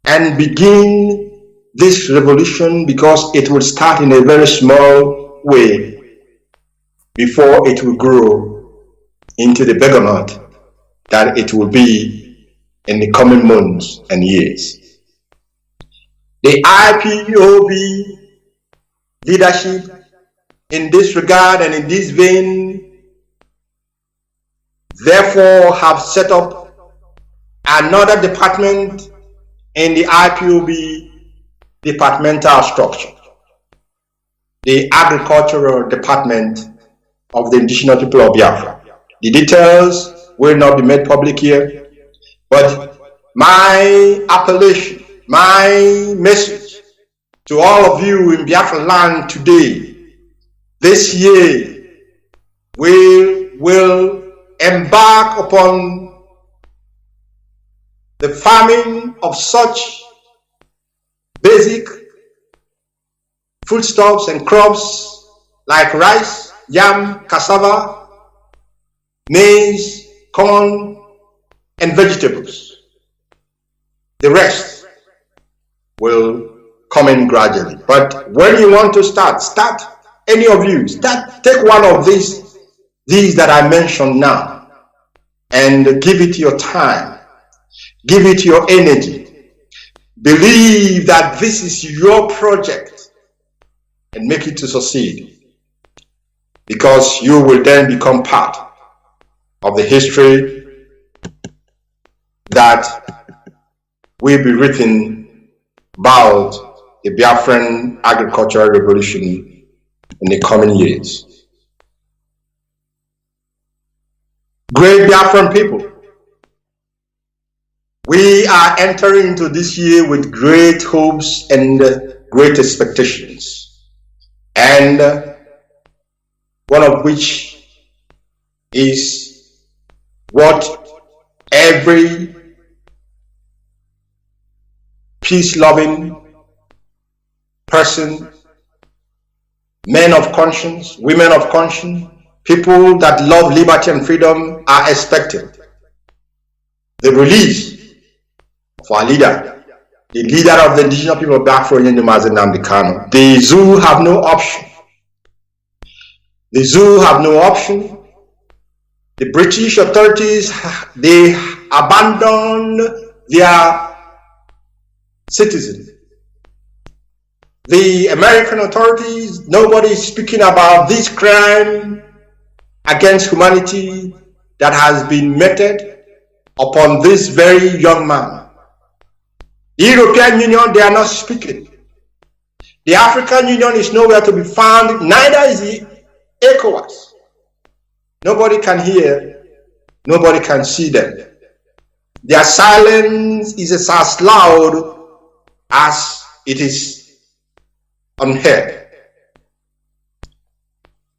and begin this revolution, because it will start in a very small way before it will grow into the behemoth that it will be in the coming months and years. The IPOB leadership in this regard and in this vein therefore have set up another department in the IPOB departmental structure, the Agricultural Department of the Indigenous People of Biafra. The details will not be made public here, but my appellation, my message to all of you in Biafra land today, this year we will embark upon the farming of such basic foodstuffs and crops like rice, yam, cassava, maize, corn, and vegetables. The rest will come in gradually. But when you want to start, any of you, take one of these that I mentioned now and give it your time, give it your energy. Believe that this is your project and make it to succeed, because you will then become part of the history that will be written about the Biafran agricultural revolution in the coming years. Great Biafran people, we are entering into this year with great hopes and great expectations, and one of which is what every peace-loving person, men of conscience, women of conscience, people that love liberty and freedom are expecting: the release of our leader, the leader of the indigenous people of Biafra, Mazi Nnamdi. The zoo have no option. The zoo have no option. The British authorities, they abandoned their citizens. The American authorities, nobody is speaking about this crime against humanity that has been meted upon this very young man. The European Union, they are not speaking. The African Union is nowhere to be found, neither is the ECOWAS. Nobody can hear, nobody can see them. Their silence is as loud as it is unheard.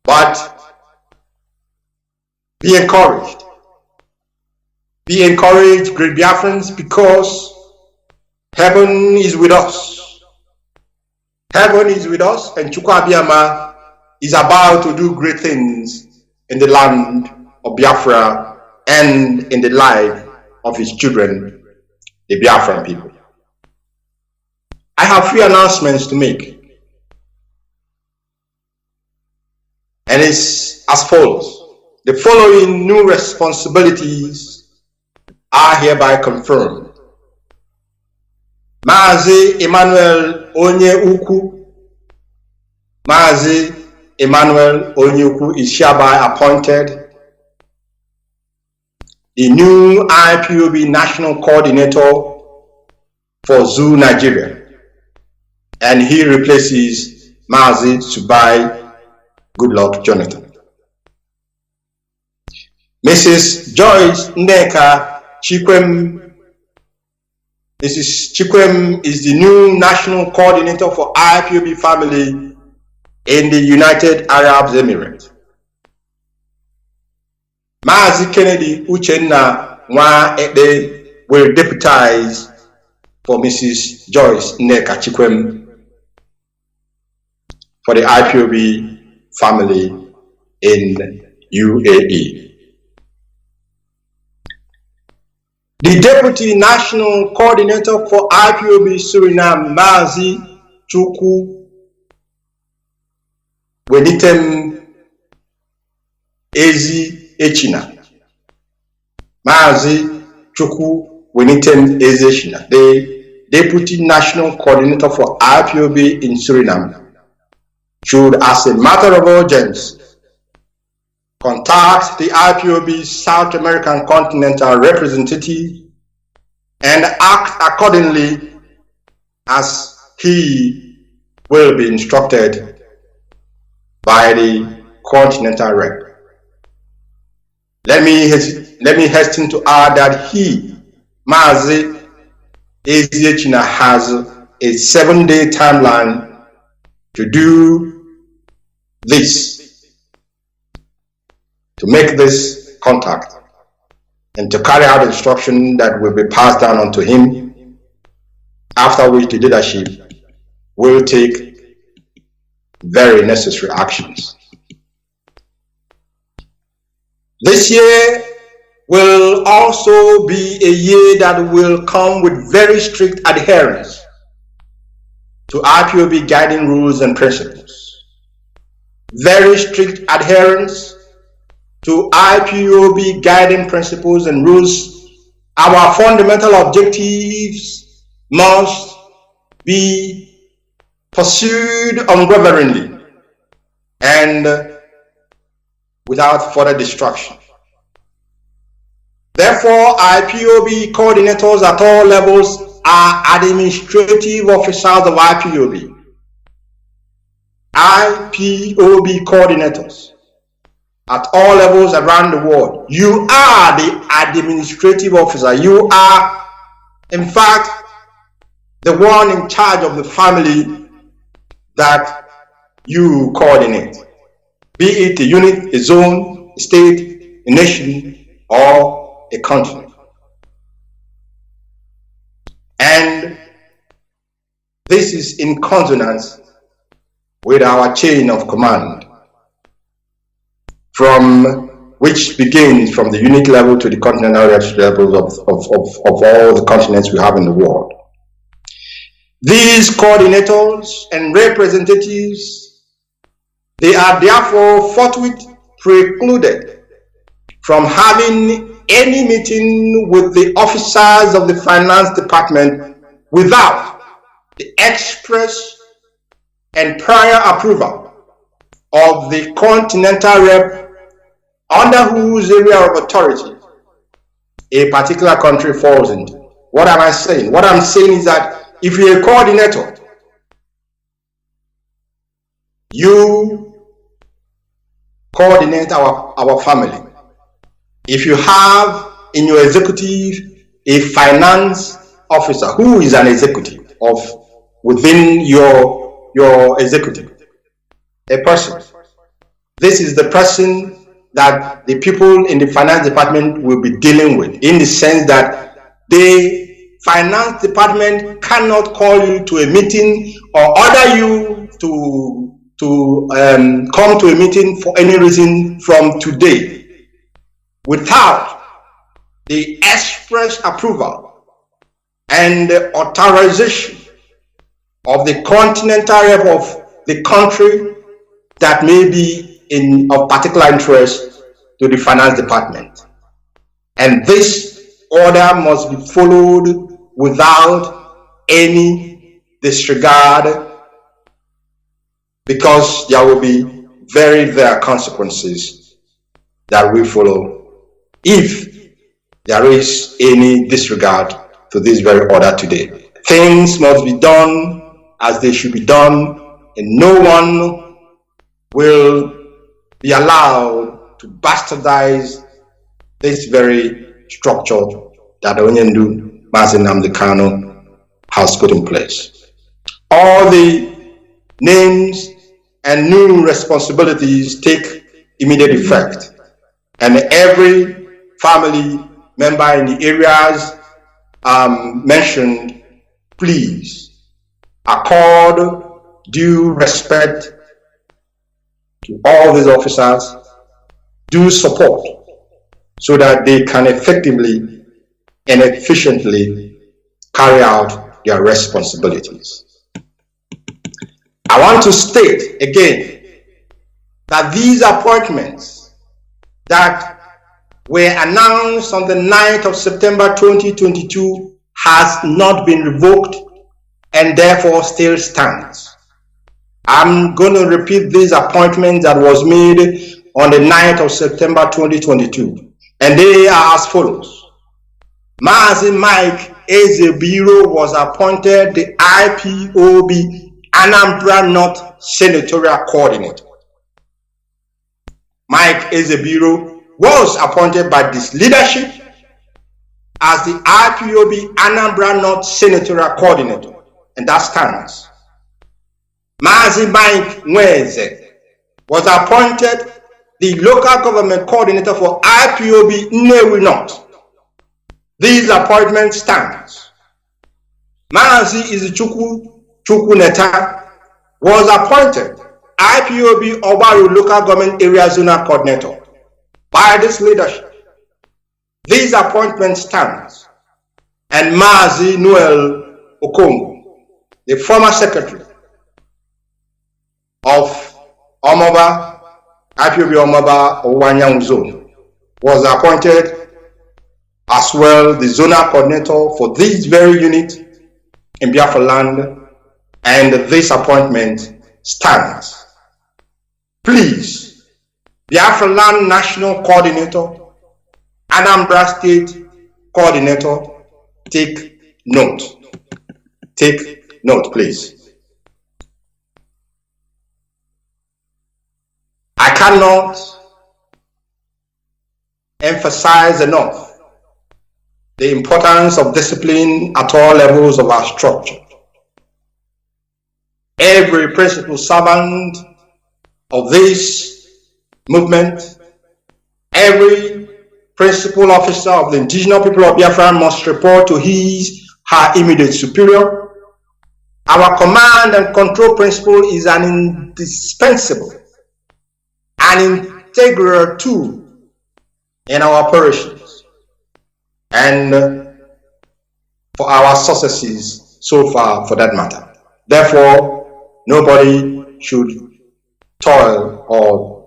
But be encouraged. Be encouraged, great Biafrans, because heaven is with us. Heaven is with us, and Chukwu Abiyama is about to do great things in the land of Biafra and in the life of his children, the Biafran people. I have 3 announcements to make, and it's as follows. The following new responsibilities are hereby confirmed. Mazi Emmanuel Onye-Ukwu, Mazi Emmanuel Onye-Ukwu is hereby appointed the new IPOB National Coordinator for Zoo Nigeria, and he replaces Mazi Subai Goodluck Jonathan. Mrs. Joyce Nneka Chikwem Mrs. Chikwem is the new national coordinator for IPOB family in the United Arab Emirates. Mazi Kennedy Uchenna Nwa Ede will deputize for Mrs. Joyce Nneka Chikwem for the IPOB family in UAE. The Deputy National Coordinator for IPOB Suriname, Mazi Chika Edoziem, Mazi Chika Edoziem, the Deputy National Coordinator for IPOB in Suriname, should, as a matter of urgency, contact the IPOB South American Continental Representative and act accordingly as he will be instructed by the Continental Rep. Let me hasten to add that he, Mazi Edoziem, has a 7-day timeline to do this, to make this contact and to carry out instruction that will be passed down onto him, after which the leadership will take very necessary actions. This year will also be a year that will come with very strict adherence to IPOB guiding rules and principles. Very strict adherence to IPOB guiding principles and rules. Our fundamental objectives must be pursued unwaveringly and without further distraction. Therefore, IPOB coordinators at all levels are administrative officers of IPOB. IPOB coordinators at all levels around the world, you are the administrative officer. You are, in fact, the one in charge of the family that you coordinate, be it a unit, a zone, a state, a nation, or a continent. And this is in consonance with our chain of command, from which begins from the unit level to the continental levels of all the continents we have in the world. These coordinators and representatives, they are therefore forthwith precluded from having any meeting with the officers of the finance department without the express and prior approval of the continental rep under whose area of authority a particular country falls into. What am I saying? What I'm saying is that if you're a coordinator, you coordinate our family. If you have in your executive a finance officer who is an executive of within your executive, a person, this is the person that the people in the finance department will be dealing with, in the sense that the finance department cannot call you to a meeting or order you to come to a meeting for any reason from today without the express approval and the authorization of the continental rep of the country that may be of particular interest to the finance department. And this order must be followed without any disregard, because there will be very dire consequences that will follow if there is any disregard to this very order today. Things must be done as they should be done, and no one will be allowed to bastardize this very structure that Onyendu Mazi Nnamdi Kanu has put in place. All the names and new responsibilities take immediate effect, and every family member in the areas mentioned, please accord due respect to all these officers, due support, so that they can effectively and efficiently carry out their responsibilities. I want to state again that these appointments that were announced on the 9th of September 2022 has not been revoked and therefore still stands. I'm going to repeat these appointments that was made on the 9th of September 2022, and they are as follows. Mazi Mike Ezebiro was appointed the IPOB Anambra North Senatorial Coordinator. Mike Ezebiro was appointed by this leadership as the IPOB Anambra North Senatorial Coordinator, and that stands. Mazi Mike Nweze was appointed the local government coordinator for IPOB Nnewi North. These appointments stands. Mazi Chukwu Neta was appointed IPOB Obaru local government area zonal coordinator by this leadership. These appointments stands. And Mazi Noel Okongo, the former secretary of Omoba, IPOB Omoba Owanyang Zone, was appointed as well the zonal coordinator for this very unit in Biafra land, and this appointment stands. Please, Biafra land national coordinator, Anambra state coordinator, take note. Take note, please. I cannot emphasize enough the importance of discipline at all levels of our structure. Every principal servant of this movement, every principal officer of the indigenous people of Biafra must report to her immediate superior. Our command and control principle is an indispensable and integral tool in our operations and for our successes so far, for that matter. Therefore, nobody should toil or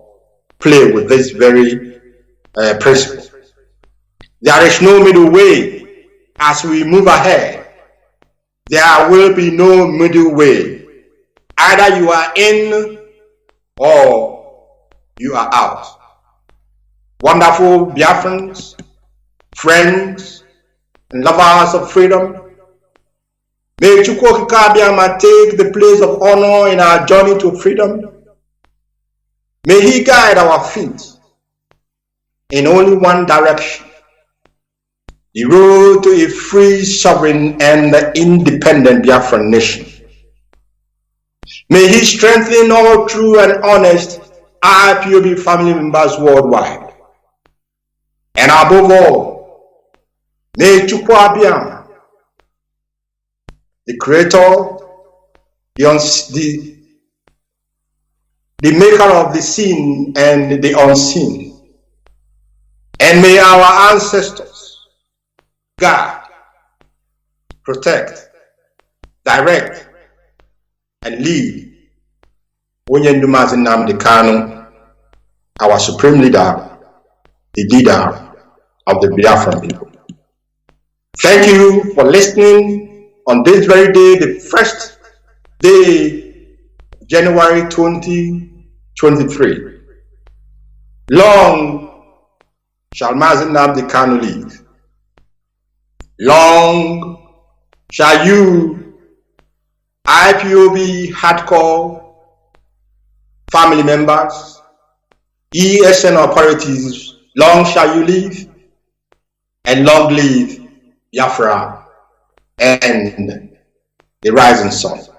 play with this very principle. There is no middle way as we move ahead. There will be no middle way. Either you are in or you are out. Wonderful Biafrans, friends, and lovers of freedom, may Chukwu Abiyama take the place of honor in our journey to freedom. May he guide our feet in only one direction, the road to a free, sovereign, and independent Biafran nation. May he strengthen all true and honest IPOB family members worldwide. And above all, may Chukwu Abiyama, the creator, the maker of the seen and the unseen, and may our ancestors guard, protect, direct, and lead Mazi Nnamdi Kanu, our supreme leader, the leader of the Biafran people. Thank you for listening on this very day, the first day, January 2023. Long shall Mazi Nnamdi Kanu live. Long shall you, IPOB hardcore family members, ESN operatives, long shall you live, and long live Biafra and the rising sun.